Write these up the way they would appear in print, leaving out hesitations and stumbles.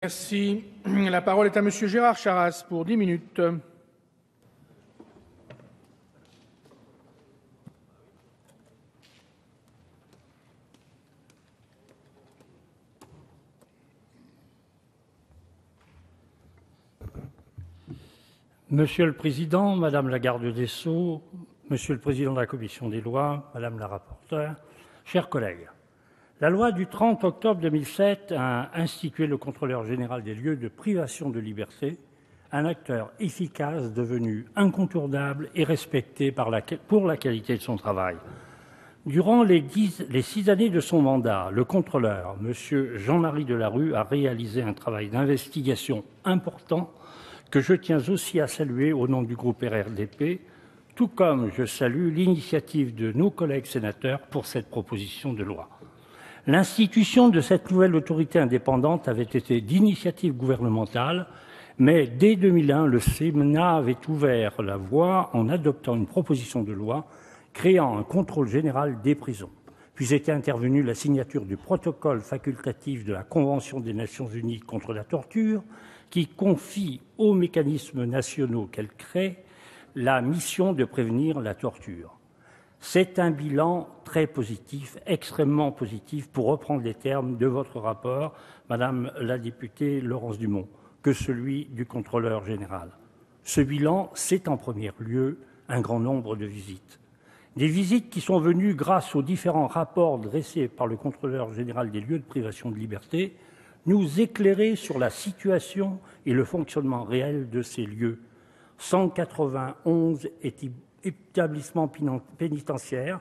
Merci. La parole est à Monsieur Gérard Charras pour 10 minutes. Monsieur le Président, Madame la Garde des Sceaux, Monsieur le Président de la Commission des lois, Madame la rapporteure, chers collègues, la loi du 30 octobre 2007 a institué le contrôleur général des lieux de privation de liberté, un acteur efficace devenu incontournable et respecté pour la qualité de son travail. Durant les 6 années de son mandat, le contrôleur, Monsieur Jean-Marie Delarue, a réalisé un travail d'investigation important que je tiens aussi à saluer au nom du groupe RRDP, tout comme je salue l'initiative de nos collègues sénateurs pour cette proposition de loi. L'institution de cette nouvelle autorité indépendante avait été d'initiative gouvernementale, mais dès 2001, le Sénat avait ouvert la voie en adoptant une proposition de loi créant un contrôle général des prisons. Puis était intervenue la signature du protocole facultatif de la Convention des Nations Unies contre la torture, qui confie aux mécanismes nationaux qu'elle crée la mission de prévenir la torture. C'est un bilan très positif, extrêmement positif, pour reprendre les termes de votre rapport, Madame la députée Laurence Dumont, que celui du contrôleur général. Ce bilan, c'est en premier lieu un grand nombre de visites. Des visites qui sont venues grâce aux différents rapports dressés par le contrôleur général des lieux de privation de liberté, nous éclairer sur la situation et le fonctionnement réel de ces lieux. 191 établissements pénitentiaires,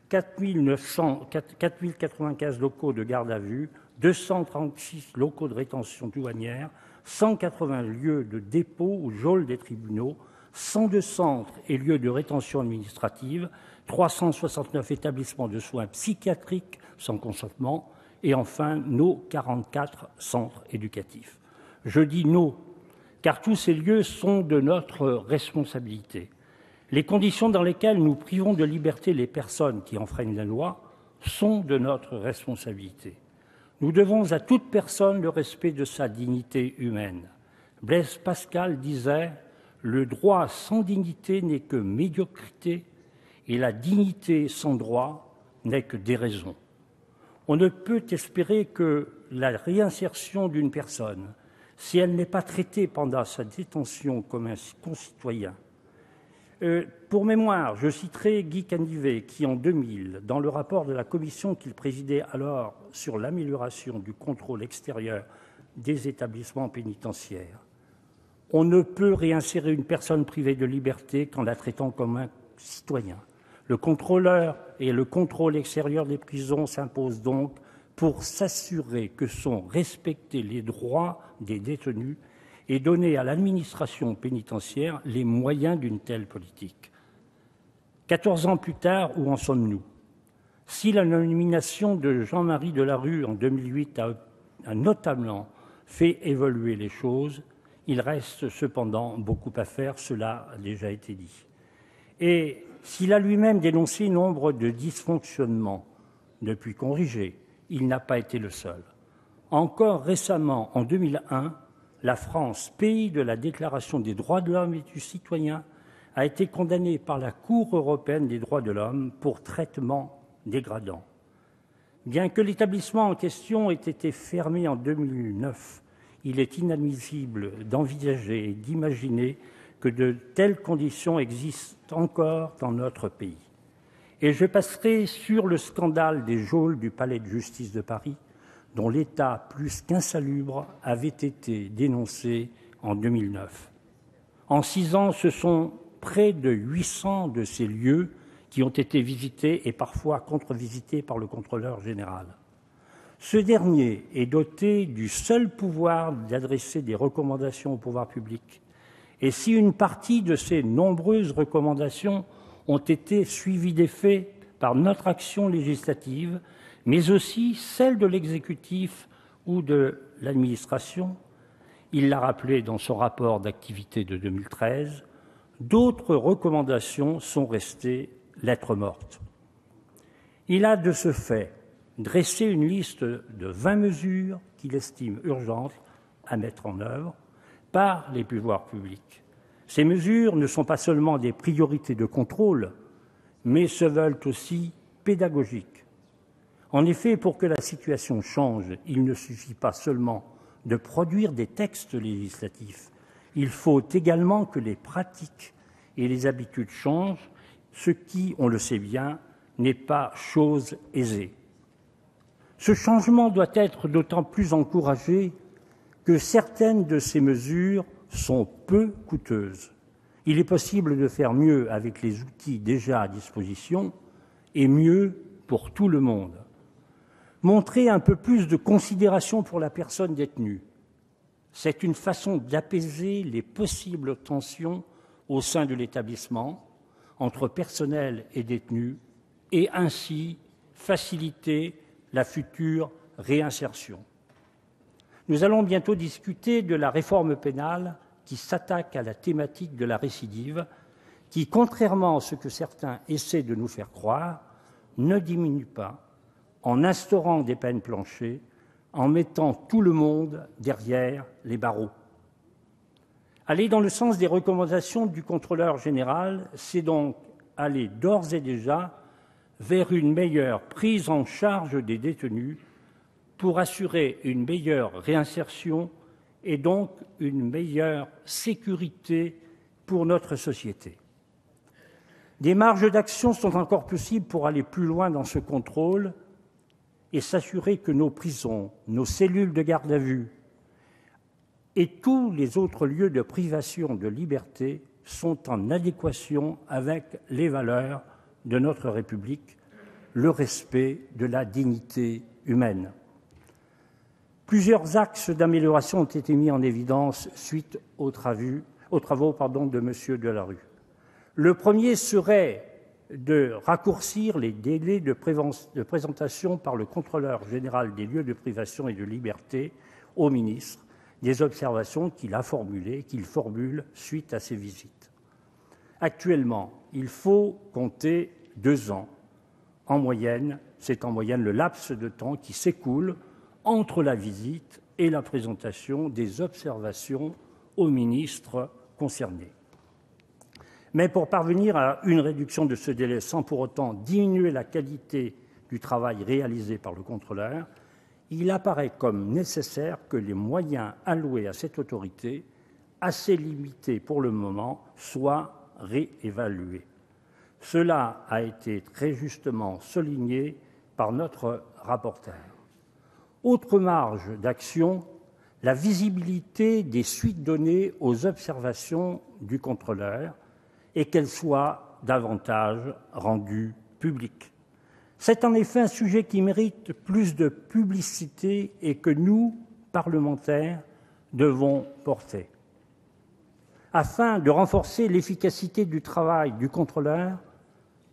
4095 locaux de garde à vue, 236 locaux de rétention douanière, 180 lieux de dépôt ou geôle des tribunaux, 102 centres et lieux de rétention administrative, 369 établissements de soins psychiatriques sans consentement, et enfin nos 44 centres éducatifs. Je dis nos, car tous ces lieux sont de notre responsabilité. Les conditions dans lesquelles nous privons de liberté les personnes qui enfreignent la loi sont de notre responsabilité. Nous devons à toute personne le respect de sa dignité humaine. Blaise Pascal disait « Le droit sans dignité n'est que médiocrité et la dignité sans droit n'est que déraison ». On ne peut espérer que la réinsertion d'une personne, si elle n'est pas traitée pendant sa détention comme un concitoyen. Pour mémoire, je citerai Guy Canivet qui, en 2000, dans le rapport de la commission qu'il présidait alors sur l'amélioration du contrôle extérieur des établissements pénitentiaires, on ne peut réinsérer une personne privée de liberté qu'en la traitant comme un citoyen. Le contrôleur et le contrôle extérieur des prisons s'imposent donc pour s'assurer que sont respectés les droits des détenus et donner à l'administration pénitentiaire les moyens d'une telle politique. 14 ans plus tard, où en sommes-nous? Si la nomination de Jean-Marie Delarue en 2008 a notamment fait évoluer les choses, il reste cependant beaucoup à faire, cela a déjà été dit. Et s'il a lui-même dénoncé nombre de dysfonctionnements depuis corrigés, il n'a pas été le seul. Encore récemment, en 2001, la France, pays de la Déclaration des droits de l'homme et du citoyen, a été condamnée par la Cour européenne des droits de l'homme pour traitement dégradant. Bien que l'établissement en question ait été fermé en 2009, il est inadmissible d'envisager et d'imaginer que de telles conditions existent encore dans notre pays. Et je passerai sur le scandale des geôles du Palais de justice de Paris, dont l'état plus qu'insalubre avait été dénoncé en 2009. En 6 ans, ce sont près de 800 de ces lieux qui ont été visités et parfois contre-visités par le contrôleur général. Ce dernier est doté du seul pouvoir d'adresser des recommandations au pouvoir public. Et si une partie de ces nombreuses recommandations ont été suivies d'effet par notre action législative, mais aussi celle de l'exécutif ou de l'administration, il l'a rappelé dans son rapport d'activité de 2013, d'autres recommandations sont restées lettres mortes. Il a de ce fait dressé une liste de 20 mesures qu'il estime urgentes à mettre en œuvre par les pouvoirs publics. Ces mesures ne sont pas seulement des priorités de contrôle, mais se veulent aussi pédagogiques. En effet, pour que la situation change, il ne suffit pas seulement de produire des textes législatifs. Il faut également que les pratiques et les habitudes changent, ce qui, on le sait bien, n'est pas chose aisée. Ce changement doit être d'autant plus encouragé que certaines de ces mesures sont peu coûteuses. Il est possible de faire mieux avec les outils déjà à disposition et mieux pour tout le monde. Montrer un peu plus de considération pour la personne détenue, c'est une façon d'apaiser les possibles tensions au sein de l'établissement entre personnel et détenus et ainsi faciliter la future réinsertion. Nous allons bientôt discuter de la réforme pénale qui s'attaque à la thématique de la récidive, qui, contrairement à ce que certains essaient de nous faire croire, ne diminue pas en instaurant des peines planchers, en mettant tout le monde derrière les barreaux. Aller dans le sens des recommandations du contrôleur général, c'est donc aller d'ores et déjà vers une meilleure prise en charge des détenus pour assurer une meilleure réinsertion et donc une meilleure sécurité pour notre société. Des marges d'action sont encore possibles pour aller plus loin dans ce contrôle et s'assurer que nos prisons, nos cellules de garde à vue et tous les autres lieux de privation de liberté sont en adéquation avec les valeurs de notre République, le respect de la dignité humaine. Plusieurs axes d'amélioration ont été mis en évidence suite aux travaux de M. Delarue. Le premier serait de raccourcir les délais de présentation par le contrôleur général des lieux de privation et de liberté au ministre des observations qu'il formule suite à ses visites. Actuellement, il faut compter 2 ans. En moyenne, c'est en moyenne le laps de temps qui s'écoule entre la visite et la présentation des observations au ministre concerné. Mais pour parvenir à une réduction de ce délai sans pour autant diminuer la qualité du travail réalisé par le contrôleur, il apparaît comme nécessaire que les moyens alloués à cette autorité, assez limités pour le moment, soient réévalués. Cela a été très justement souligné par notre rapporteur. Autre marge d'action, la visibilité des suites données aux observations du contrôleur et qu'elles soient davantage rendues publiques. C'est en effet un sujet qui mérite plus de publicité et que nous, parlementaires, devons porter. Afin de renforcer l'efficacité du travail du contrôleur,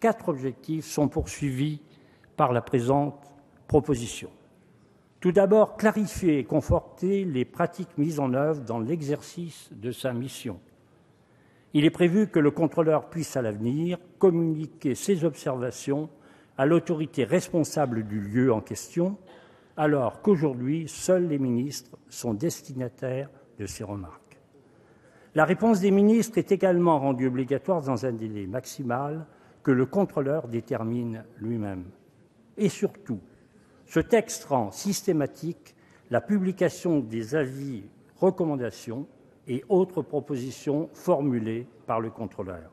4 objectifs sont poursuivis par la présente proposition. Tout d'abord, clarifier et conforter les pratiques mises en œuvre dans l'exercice de sa mission. Il est prévu que le contrôleur puisse à l'avenir communiquer ses observations à l'autorité responsable du lieu en question, alors qu'aujourd'hui, seuls les ministres sont destinataires de ces remarques. La réponse des ministres est également rendue obligatoire dans un délai maximal que le contrôleur détermine lui-même. Et surtout, ce texte rend systématique la publication des avis, recommandations et autres propositions formulées par le contrôleur.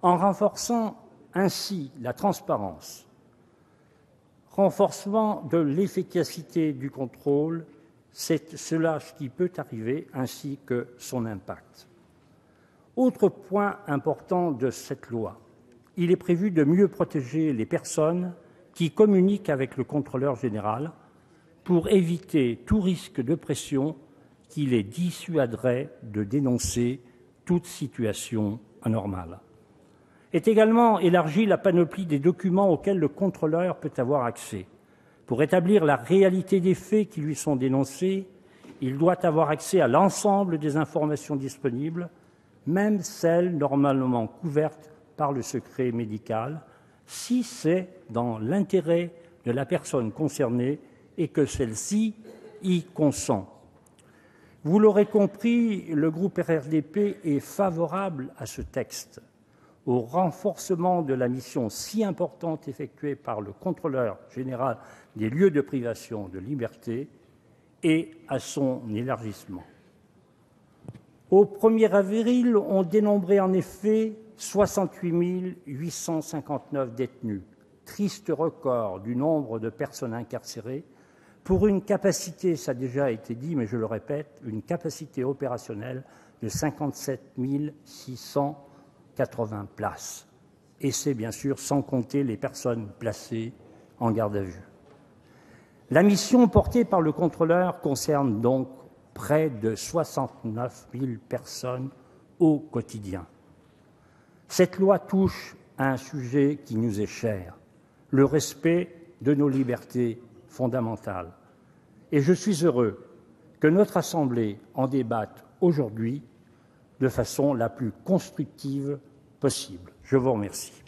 En renforçant ainsi la transparence, renforcement de l'efficacité du contrôle, c'est cela qui peut arriver, ainsi que son impact. Autre point important de cette loi, il est prévu de mieux protéger les personnes qui communiquent avec le contrôleur général pour éviter tout risque de pression qui les dissuaderait de dénoncer toute situation anormale. Est également élargie la panoplie des documents auxquels le contrôleur peut avoir accès. Pour établir la réalité des faits qui lui sont dénoncés, il doit avoir accès à l'ensemble des informations disponibles, même celles normalement couvertes par le secret médical, si c'est dans l'intérêt de la personne concernée et que celle-ci y consent. Vous l'aurez compris, le groupe RRDP est favorable à ce texte, au renforcement de la mission si importante effectuée par le contrôleur général des lieux de privation de liberté et à son élargissement. Au 1er avril, on dénombrait en effet 68 859 détenus, triste record du nombre de personnes incarcérées, pour une capacité, ça a déjà été dit, mais je le répète, une capacité opérationnelle de 57 680 places. Et c'est bien sûr sans compter les personnes placées en garde à vue. La mission portée par le contrôleur concerne donc près de 69 000 personnes au quotidien. Cette loi touche à un sujet qui nous est cher, le respect de nos libertés fondamentales. Et je suis heureux que notre Assemblée en débatte aujourd'hui de façon la plus constructive possible. Je vous remercie.